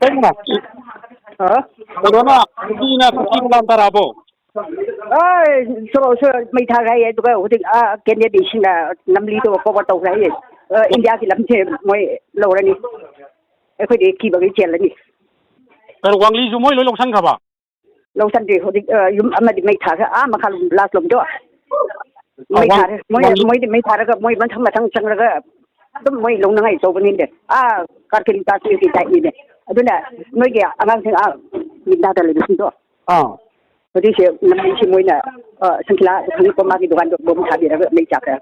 Tengah. Corona, China, China tarabo. So may tagay ito ka uting kanya di sina namlito ko ko taw kay India ki lamche moy lora ni e ko de ki ba ki chela ni Pero Wang Li sumoy lo loksan ka ba? loksan de uting yum amadi may taga makal las lom do may taga moy may taga moy man thang matang chang ra dum moy long na ngai so banin de kar ki ta ki tai ni de aduna noy ge angang thing min da da le du do Jadi saya nampak semuanya sengkila kami pemagi dukan bom tadi ada mai cakap.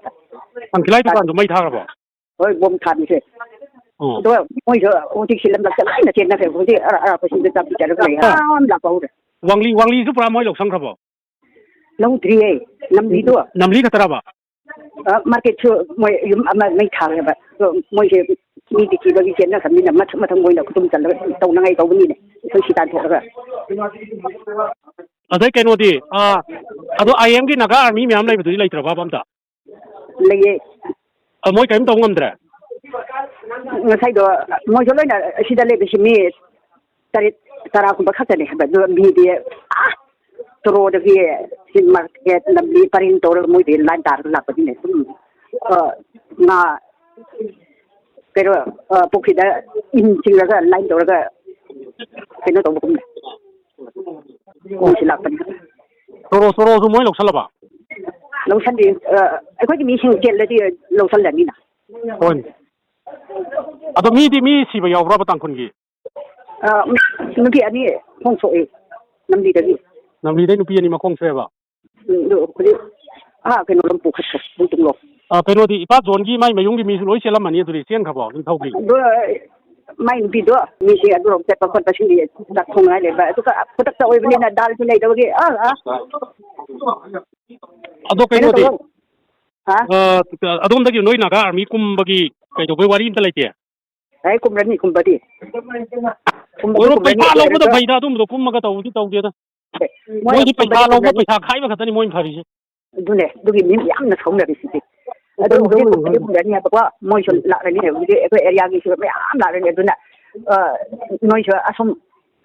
Sengkila itu kan tu mai thar ba. Oh bom tadi saya. Tu moi je utik silam nak lain nak cina saya utik apa sih kita bicara mai nak kau dah. Wang Li itu pernah moi loksan ka ba? Long tri nam li tu. Nam Li ka tara ba? Market tu moi mai thar ba. Moi je ni di kilo di cina kami nak macam moi nak kutum jalan tahu nangai tahu ni ni. Itu sitan tu ada. Ada keno di, ado IM ki naga army miyam lai betul lai terapa bamda. Lai. Moi kaim tahu ngamdra. Ngasai do, moi joloi na sida lai besi mi tarik aku berkata ni, do mi dia terus dia si market nabi parin tor moi dia lantar lah pun ni. Na, pero pokoknya incing laga lain tor laga, kena tahu bukan. Silakan. Soro semua loksan lah ba? Loksan di, aku ni misi jalan di loksan lagi na. Oh. Atau mi si bayar berapa tangkun ki? Nanti ani kongso nanti lagi. Nanti dah nupi ni makong saya ba? Kena lempu khas buntung lo. Pero di ipat zon ki mai mayung di misi loi selam mani tu di sian khabar, ni tahu ki? Main video misi adu orang cepat kontak sini tak sungai lebar tu kan aku tak tahu ini nak dal sini dah bagi Ado kayo di adon dagi noi naga army kum bagi kayo boy wari inta laite ai kum rani kum badi oro paisa lo mo paisa dum do kum maga taw di da moi di paisa lo mo paisa khai ba khatani moi phari se dune dugi nim yam na thong na bi si Aduh, dia pun ni apa kau, moi cun lak ni, dia aku area ni cun macam lak ni, tu nak, noi cun asam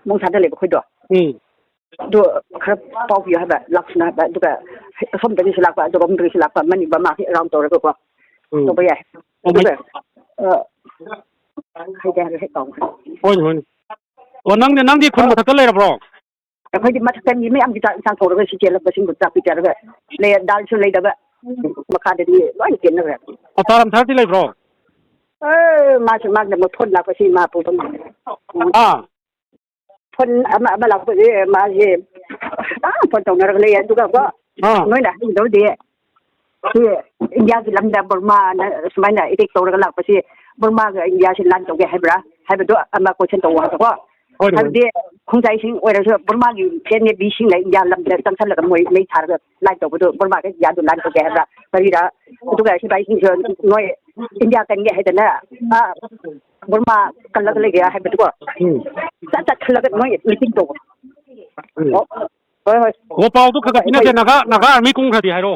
mungkin ada lebih kuda. Tu kerap tahu dia apa, laksana apa, tu kan asam tadi silap apa, tu kamu tadi silap apa, mana bermak orang tahu aku kau, tu bayar. Tu kan, saya dah tahu. Oh, nang di kun mata kelai bro. Aku di mata kan ni, am kita sang tahu aku si jalan pasing buat bicara kan, leh dal cun leh dah. Maka dari lain kena kan. Ataram thirty lagi bro. Macam nak pun lah pasti mampu pun. Pun ama lah pasti masih pun tahu nak lihat juga apa. Noi dah tahu dia. India si lamda Burma semuanya itu tahu nak pasti Burma ke India si land tahu ke hebra. Hebra tu ama kau cendol apa. Tapi dia konjai sing, orang tu Burma ni jenis bising lah India lamda tangsan lah kami mai thar ke land tahu tu Burma ke India tu land tahu ke hebra. Tapi dah itu kan si bising tu noi India kan dia hebra na Burma kan lagi lagi hebra tu. Sat lagi noi meeting tu. Oh, pau tu kagak ina je naga army kung khadi hai ro.